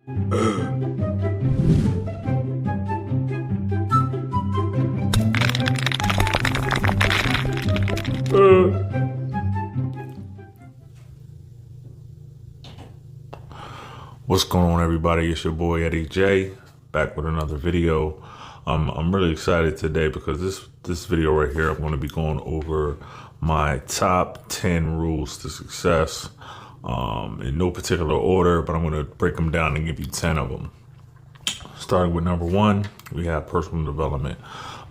What's going on, everybody? It's your boy Eddie J, back with another video. I'm really excited today because this video right here, I'm going to be going over my top 10 rules to success, in no particular order, but I'm going to break them down and give you 10 of them. Starting with number one, we have personal development.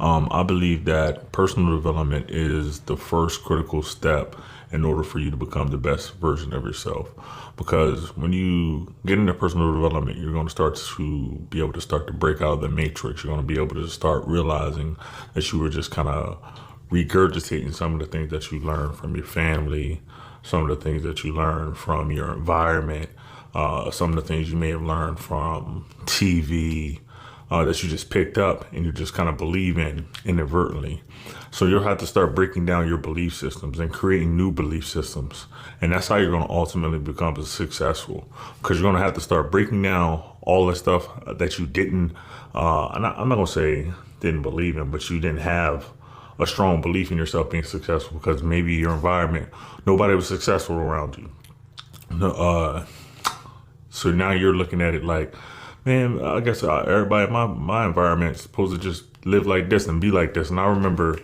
I believe that personal development is the first critical step in order for you to become the best version of yourself. Because when you get into personal development, you're going to start to break out of the matrix. You're going to be able to start realizing that you were just kind of regurgitating some of the things that you learned from your family, some of the things that you learned from your environment, some of the things you may have learned from TV, that you just picked up and you just kind of believe in inadvertently. So you'll have to start breaking down your belief systems and creating new belief systems. And that's how you're going to ultimately become successful, because you're going to have to start breaking down all the stuff that you didn't, I'm not going to say didn't believe in, but you didn't have a strong belief in yourself being successful because maybe your environment, nobody was successful around you. So now you're looking at it like, man, I guess everybody in my environment is supposed to just live like this and be like this. And I remember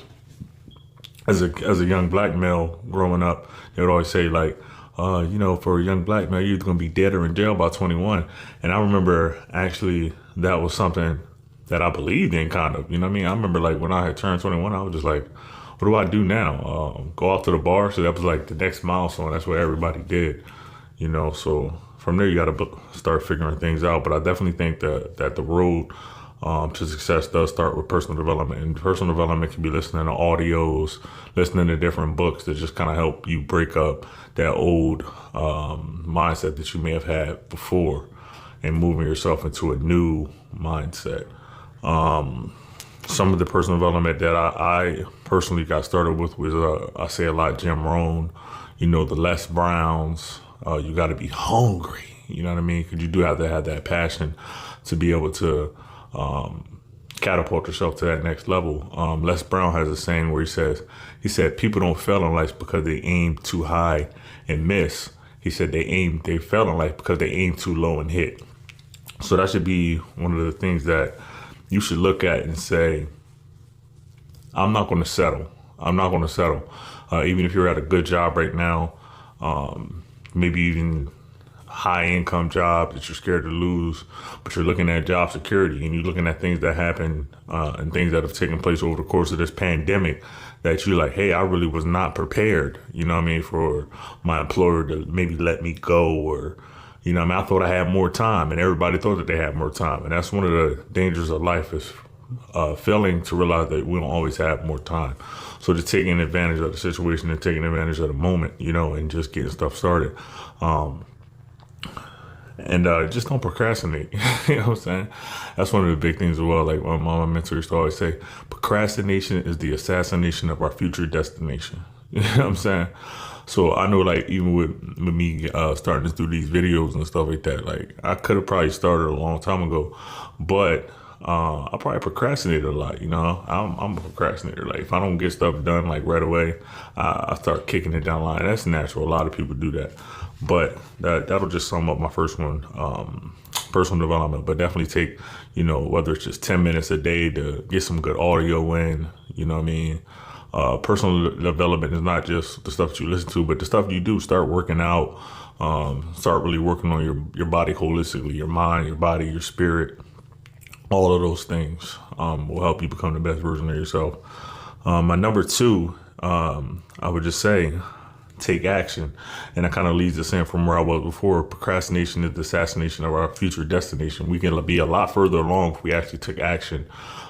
as a young black male growing up, they would always say like, for a young black male, you're going to be dead or in jail by 21. And I remember actually that was something that I believed in, kind of, you know what I mean? I remember like when I had turned 21, I was just like, what do I do now? Go out to the bar. So that was like the next milestone. That's what everybody did, so from there, you got to start figuring things out. But I definitely think that the road to success does start with personal development. And personal development can be listening to audios, listening to different books that just kind of help you break up that old mindset that you may have had before and moving yourself into a new mindset. Some of the personal development that I personally got started with was, I say a lot, Jim Rohn, the Les Browns. You got to be hungry, you know what I mean? Because you do have to have that passion to be able to catapult yourself to that next level. Les Brown has a saying where he said, people don't fail in life because they aim too high and miss. He said they fail in life because they aim too low and hit. So that should be one of the things that you should look at and say, I'm not going to settle. I'm not going to settle. Even if you're at a good job right now, maybe even high income job that you're scared to lose, but you're looking at job security and you're looking at things that happen and things that have taken place over the course of this pandemic that you're like, hey, I really was not prepared, for my employer to maybe let me go, or, I thought I had more time and everybody thought that they had more time. And that's one of the dangers of life, is failing to realize that we don't always have more time. So just taking advantage of the situation and taking advantage of the moment, and just getting stuff started. And just don't procrastinate. You know what I'm saying? That's one of the big things as well. Like my mentor used to always say, procrastination is the assassination of our future destination. You know what I'm saying? So I know, like, even with me starting to do these videos and stuff like that, like I could have probably started a long time ago, but I probably procrastinated a lot. I'm a procrastinator. Like if I don't get stuff done like right away, I start kicking it down the line. That's natural. A lot of people do that, but that'll just sum up my first one, personal development. But definitely take, whether it's just 10 minutes a day to get some good audio in, you know what I mean? Personal development is not just the stuff that you listen to, but the stuff you do. Start working out, start really working on your body holistically, your mind, your body, your spirit. All of those things will help you become the best version of yourself. My number two, I would just say, take action. And that kind of leads us in from where I was before. Procrastination is the assassination of our future destination. We can be a lot further along if we actually took action.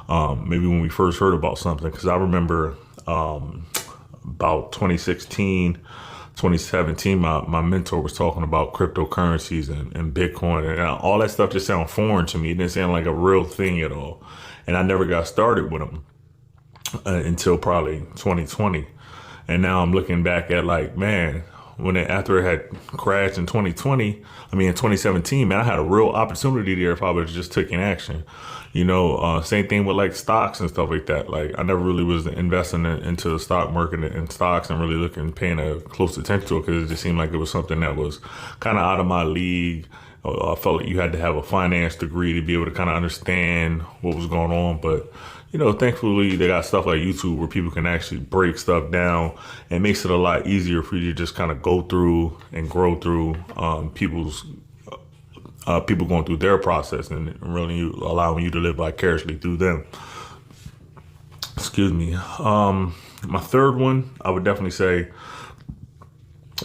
Maybe when we first heard about something, because I remember about 2016, 2017, my mentor was talking about cryptocurrencies and Bitcoin, and all that stuff just sounded foreign to me. It didn't sound like a real thing at all. And I never got started with them until probably 2020. And now I'm looking back at like, man, after it had crashed in 2017, man, I had a real opportunity there if I would have just taken action. Same thing with like stocks and stuff like that. Like I never really was investing into the stock market and stocks and really paying a close attention to it because it just seemed like it was something that was kind of out of my league. I felt like you had to have a finance degree to be able to kind of understand what was going on. But, thankfully they got stuff like YouTube where people can actually break stuff down and makes it a lot easier for you to just kind of go through and grow through people going through their process and really allowing you to live vicariously through them. Excuse me. My third one, I would definitely say,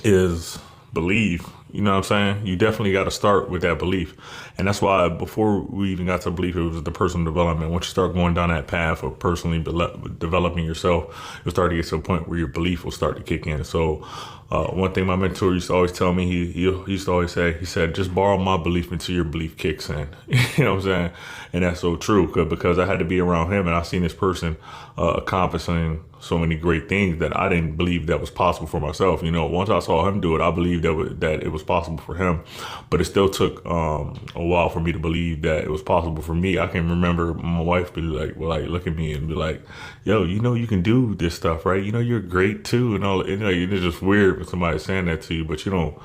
is believe. You know what I'm saying? You definitely got to start with that belief. And that's why before we even got to belief, it was the personal development. Once you start going down that path of personally developing yourself, you'll start to get to a point where your belief will start to kick in. So one thing my mentor used to always tell me, he used to always say, he said, just borrow my belief until your belief kicks in. You know what I'm saying? And that's so true because I had to be around him and I seen this person accomplishing so many great things that I didn't believe that was possible for myself. Once I saw him do it, I believed that it was possible for him, but it still took a while for me to believe that it was possible for me. I can remember my wife be like, look at me and be like, yo, you can do this stuff, right? You're great too. And all, it's just weird when somebody's saying that to you, but you don't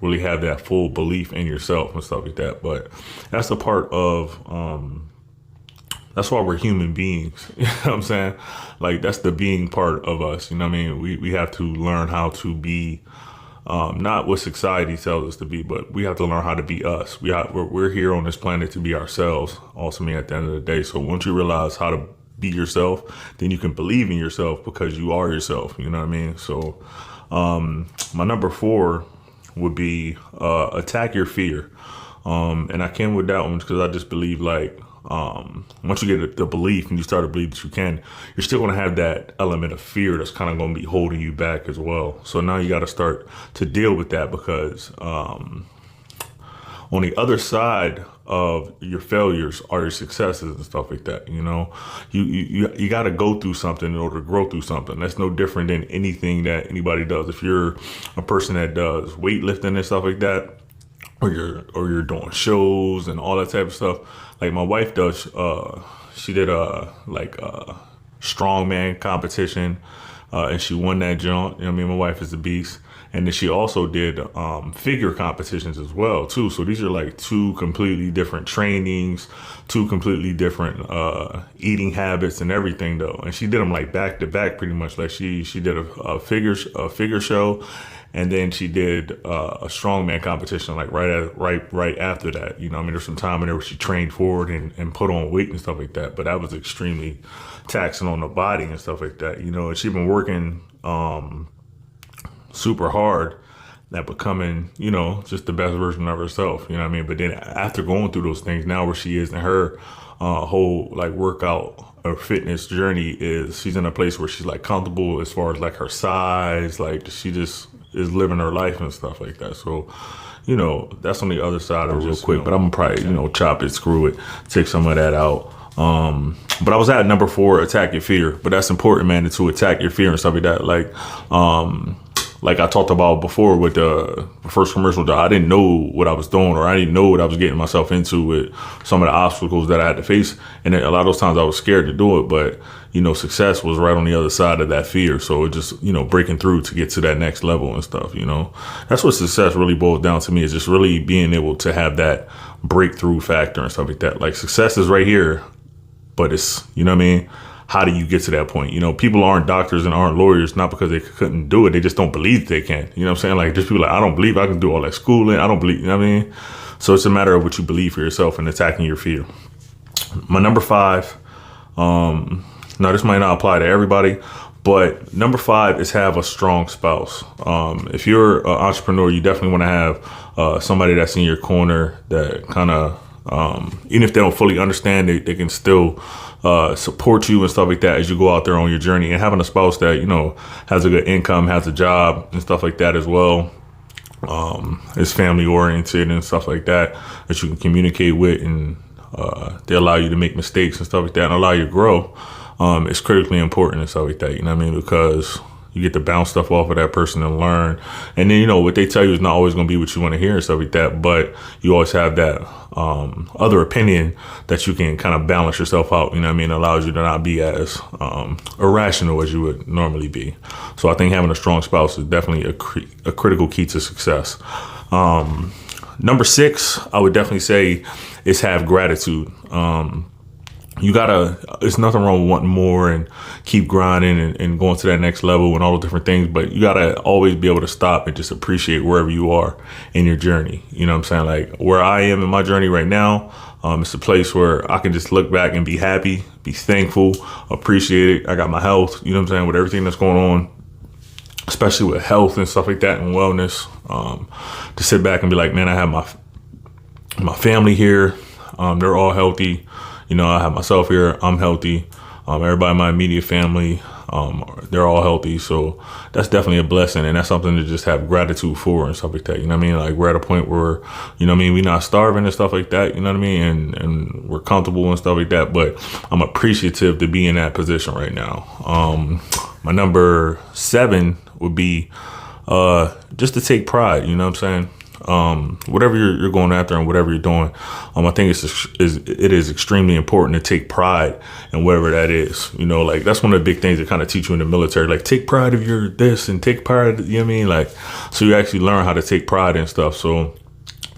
really have that full belief in yourself and stuff like that. But that's a part of, that's why we're human beings. You know what I'm saying? Like that's the being part of us. You know what I mean? We have to learn how to be, not what society tells us to be, but we have to learn how to be us. We're here on this planet to be ourselves, ultimately at the end of the day. So once you realize how to be yourself, then you can believe in yourself because you are yourself. You know what I mean? So my number 4 would be attack your fear. And I came with that one because I just believe once you get the belief and you start to believe that you can, you're still going to have that element of fear that's kind of going to be holding you back as well. So now you got to start to deal with that because on the other side of your failures are your successes and stuff like that. You got to go through something in order to grow through something. That's no different than anything that anybody does. If you're a person that does weightlifting and stuff like that, or you're doing shows and all that type of stuff. Like my wife does, she did a strongman competition, and she won that jump. My wife is a beast. And then she also did figure competitions as well too. So these are like 2 completely different trainings, 2 completely different eating habits and everything though. And she did them like back to back pretty much. Like she did a figure show. And then she did a strongman competition like right after that. There's some time in there where she trained forward and put on weight and stuff like that. But that was extremely taxing on the body and stuff like that. And she'd been working super hard at becoming, just the best version of herself. You know what I mean? But then after going through those things, now where she is in her whole like workout or fitness journey is she's in a place where she's like comfortable as far as like her size, like she just is living her life and stuff like that. So, that's on the other side of it real quick, but I'm gonna probably, chop it, screw it, take some of that out. But I was at number 4, attack your fear, but that's important, man, to attack your fear and stuff like that. Like I talked about before with the first commercial job, I didn't know what I was doing, or I didn't know what I was getting myself into with some of the obstacles that I had to face. And a lot of those times I was scared to do it, but, success was right on the other side of that fear. So it just, breaking through to get to that next level and stuff, That's what success really boils down to me, is just really being able to have that breakthrough factor and stuff like that. Like success is right here, but it's, how do you get to that point? People aren't doctors and aren't lawyers, not because they couldn't do it. They just don't believe they can. You know what I'm saying? Like, there's people like, I don't believe I can do all that schooling. I don't believe, you know what I mean? So it's a matter of what you believe for yourself and attacking your fear. My number 5, now this might not apply to everybody, but number 5 is have a strong spouse. If you're an entrepreneur, you definitely want to have somebody that's in your corner that kind of, even if they don't fully understand it, they can still support you and stuff like that as you go out there on your journey. And having a spouse that, has a good income, has a job and stuff like that as well, is family oriented and stuff like that you can communicate with, and they allow you to make mistakes and stuff like that and allow you to grow, is critically important and stuff like that. You know what I mean? Because You get to bounce stuff off of that person and learn. And then, what they tell you is not always going to be what you want to hear and stuff like that. But you always have that other opinion that you can kind of balance yourself out. You know what I mean? It allows you to not be as irrational as you would normally be. So I think having a strong spouse is definitely a critical key to success. Number 6, I would definitely say is have gratitude. There's nothing wrong with wanting more and keep grinding and going to that next level and all the different things, but you gotta always be able to stop and just appreciate wherever you are in your journey. You know what I'm saying? Like where I am in my journey right now, it's a place where I can just look back and be happy, be thankful, appreciate it. I got my health, you know what I'm saying, with everything that's going on, especially with health and stuff like that and wellness. To sit back and be like, man, I have my family here. They're all healthy. I have myself here. I'm healthy. Everybody in my immediate family, they're all healthy. So that's definitely a blessing. And that's something to just have gratitude for and stuff like that. You know what I mean? Like we're at a point where, we're not starving and stuff like that. You know what I mean? And we're comfortable and stuff like that. But I'm appreciative to be in that position right now. My number 7 would be just to take pride. You know what I'm saying? Whatever you're going after and whatever you're doing, I think it is extremely important to take pride in whatever that is. Like that's one of the big things that kind of teach you in the military, like take pride of your this and take pride, you know what I mean? Like, so you actually learn how to take pride in stuff. So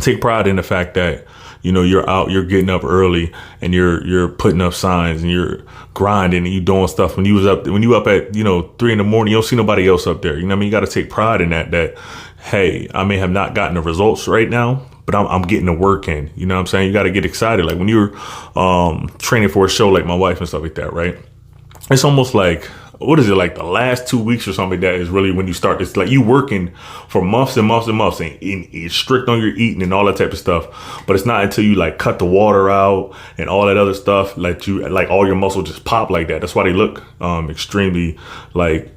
take pride in the fact that, you're out, you're getting up early and you're putting up signs and you're grinding and you doing stuff. When you up at, 3 a.m, you don't see nobody else up there. You know what I mean? You got to take pride in that, hey, I may have not gotten the results right now, but I'm getting the work in. You know what I'm saying? You got to get excited. Like when you're training for a show like my wife and stuff like that, right? It's almost like, what is it, like the last 2 weeks or something like that is really when you start this, like you working for months and months and months and you're strict on your eating and all that type of stuff. But it's not until you like cut the water out and all that other stuff, like all your muscles just pop like that. That's why they look extremely like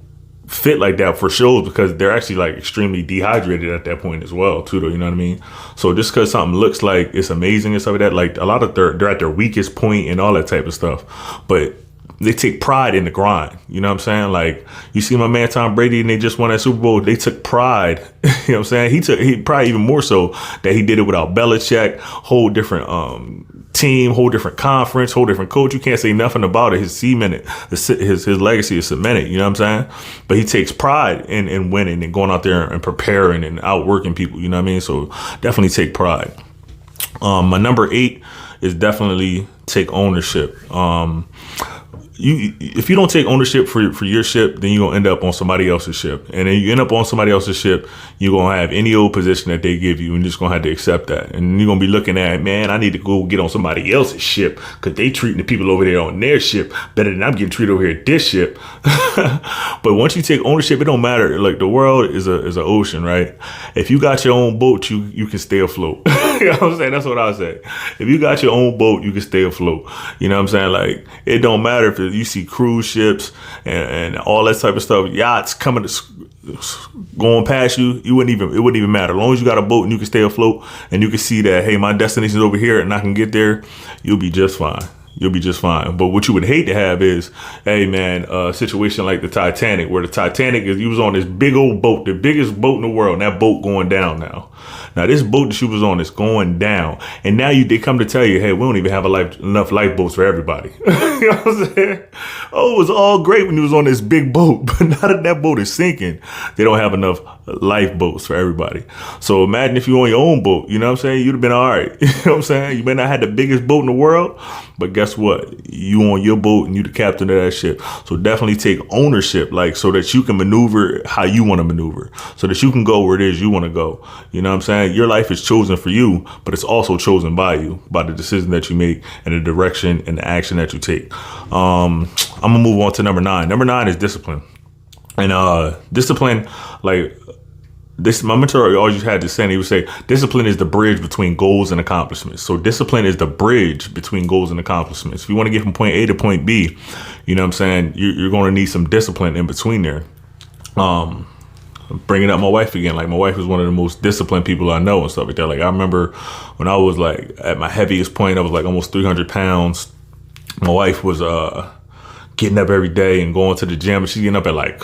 fit like that for shows, because they're actually like extremely dehydrated at that point as well too, though. You know what I mean? So just because something looks like it's amazing and stuff like that, like a lot of they're at their weakest point and all that type of stuff, but they take pride in the grind. You know what I'm saying? Like you see my man Tom Brady and they just won that Super Bowl. They took pride. You know what I'm saying? He probably even more so that he did it without Belichick, whole different team, whole different conference, whole different coach. You can't say nothing about it. His legacy is cemented. You know what I'm saying? But he takes pride in winning and going out there and preparing and outworking people. You know what I mean? So definitely take pride. My number 8 is definitely take ownership. If you don't take ownership for your ship, then you're going to end up on somebody else's ship. And then you end up on somebody else's ship, you're going to have any old position that they give you and you're just going to have to accept that. And you're going to be looking at, man, I need to go get on somebody else's ship because they treating the people over there on their ship better than I'm getting treated over here at this ship. But once you take ownership, it don't matter. Like the world is an ocean, right? If you got your own boat, you can stay afloat. You know what I'm saying? That's what I say. If you got your own boat, you can stay afloat. You know what I'm saying? Like it don't matter if you see cruise ships and all that type of stuff, yachts going past you. It wouldn't even matter. As long as you got a boat and you can stay afloat and you can see that, hey, my destination is over here and I can get there, you'll be just fine. You'll be just fine. But what you would hate to have is, hey man, a situation like the Titanic, where the Titanic you was on this big old boat, the biggest boat in the world, and that boat going down now. Now this boat that she was on is going down, and now they come to tell you, hey, we don't even have enough lifeboats for everybody. You know what I'm saying? Oh, it was all great when you was on this big boat, but now that boat is sinking, they don't have enough lifeboats for everybody. So imagine if you on your own boat, you know what I'm saying? You'd have been all right. You know what I'm saying? You may not have the biggest boat in the world, but guess what? You on your boat and you the captain of that ship. So definitely take ownership, like so that you can maneuver how you want to maneuver, so that you can go where it is you want to go. You know what I'm saying? Your life is chosen for you, but it's also chosen by you, by the decision that you make and the direction and the action that you take. I'm gonna move on to number 9. Number 9 is discipline. And discipline, like this, my mentor always had this saying. He would say, discipline is the bridge between goals and accomplishments. So discipline is the bridge between goals and accomplishments. If you want to get from point A to point B, you know what I'm saying, you're going to need some discipline in between there. Bringing up my wife again, like my wife is one of the most disciplined people I know and stuff like that. Like I remember when I was like at my heaviest point, I was like almost 300 pounds. My wife was getting up every day and going to the gym, and she's getting up at like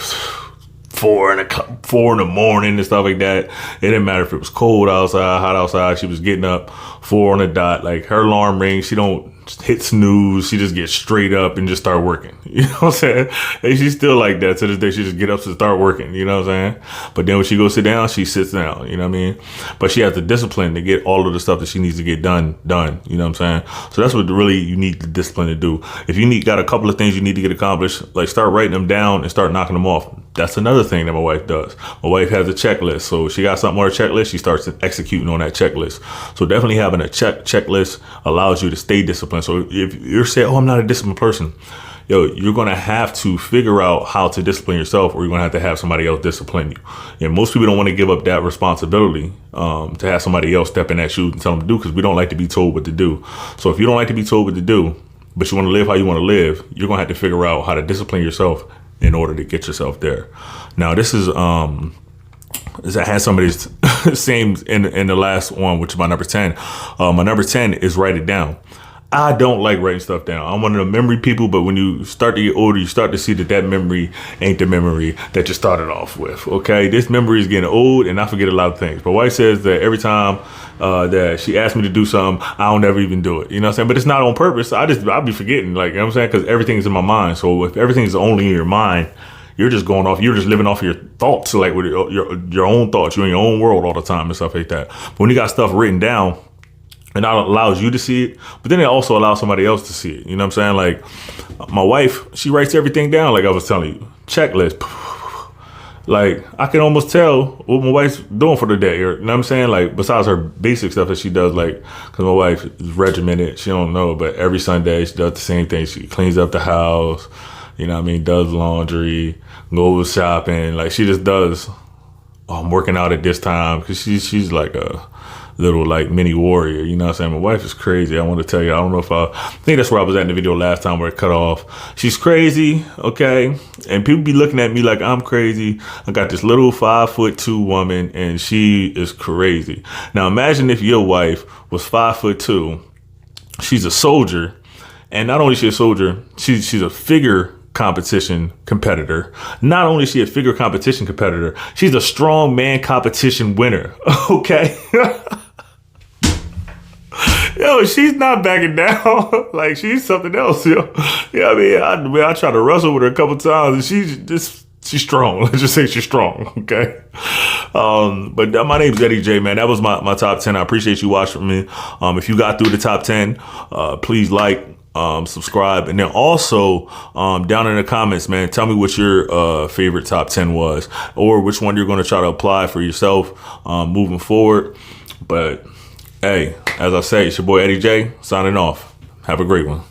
4 in the morning and stuff like that. It didn't matter if it was cold outside, hot outside. She was getting up 4 on the dot. Like her alarm rings, she don't hit snooze. She just gets straight up and just start working. You know what I'm saying? And she's still like that to this day. She just get up to start working. You know what I'm saying? But then when she goes sit down, she sits down. You know what I mean? But she has the discipline to get all of the stuff that she needs to get done. You know what I'm saying? So that's what really you need the discipline to do. If you got a couple of things you need to get accomplished, like start writing them down and start knocking them off. That's another thing that my wife does. My wife has a checklist. So she got something on her checklist, she starts executing on that checklist. So definitely having a checklist allows you to stay disciplined. So if you're saying, oh, I'm not a disciplined person, you're going to have to figure out how to discipline yourself, or you're going to have somebody else discipline you. And most people don't want to give up that responsibility to have somebody else step in that shoes and tell them to do, because we don't like to be told what to do. So if you don't like to be told what to do, but you want to live how you want to live, you're going to have to figure out how to discipline yourself in order to get yourself there. Now, this is I had some of these same in the last one, which is my number 10. My number 10 is write it down. I don't like writing stuff down. I'm one of the memory people, but when you start to get older, you start to see that memory ain't the memory that you started off with. Okay, this memory is getting old, and I forget a lot of things. My wife says that every time that she asks me to do something, I don't ever even do it. You know what I'm saying? But it's not on purpose. I'll be forgetting, like, you know what I'm saying? Because everything's in my mind. So if everything's only in your mind, you're just living off your thoughts, like with your own thoughts. You're in your own world all the time and stuff like that. But when you got stuff written down, and that allows you to see it, but then it also allows somebody else to see it. You know what I'm saying? Like my wife, she writes everything down, like I was telling you. Checklist. Like I can almost tell what my wife's doing for the day. Or, you know what I'm saying? Like besides her basic stuff that she does, like, because my wife is regimented, she don't know, but every Sunday she does the same thing. She cleans up the house, you know what I mean, does laundry, goes shopping. Like she just does, oh, I'm working out at this time, because she's like a little like mini warrior, you know what I'm saying? My wife is crazy. I want to tell you, I don't know if I think that's where I was at in the video last time where it cut off. She's crazy, okay? And people be looking at me like I'm crazy. I got this little 5'2" woman, and she is crazy. Now imagine if your wife was 5'2". She's a soldier, and not only is she a soldier, she's a figure competition competitor. Not only is she a figure competition competitor, she's a strong man competition winner. Okay. Yo, she's not backing down. Like she's something else, yo. Yeah, I mean, I tried to wrestle with her a couple times, and she's strong. Let's just say she's strong. Okay. But my name's Eddie J, man. That was my top 10. I appreciate you watching me. If you got through the top 10, please like, subscribe, and then also down in the comments, man, tell me what your favorite top 10 was, or which one you're going to try to apply for yourself moving forward. But hey, as I say, it's your boy Eddie J signing off. Have a great one.